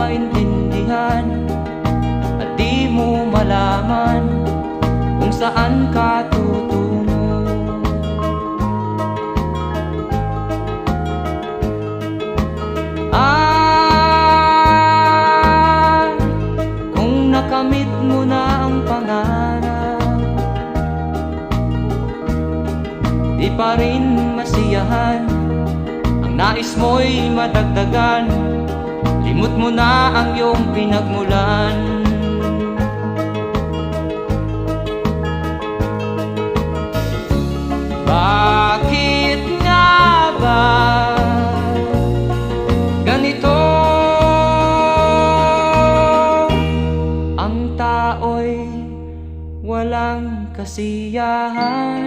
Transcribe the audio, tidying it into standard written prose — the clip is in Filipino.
maintindihan at di mo malaman kung saan ka tutungo. Kung nakamit mo na ang pangarap, di pa rin masiyahan, ang nais mo'y madagdagan, limot mo na ang iyong pinagmulan. Bakit nga ba ganito? Ang tao'y walang kasiyahan.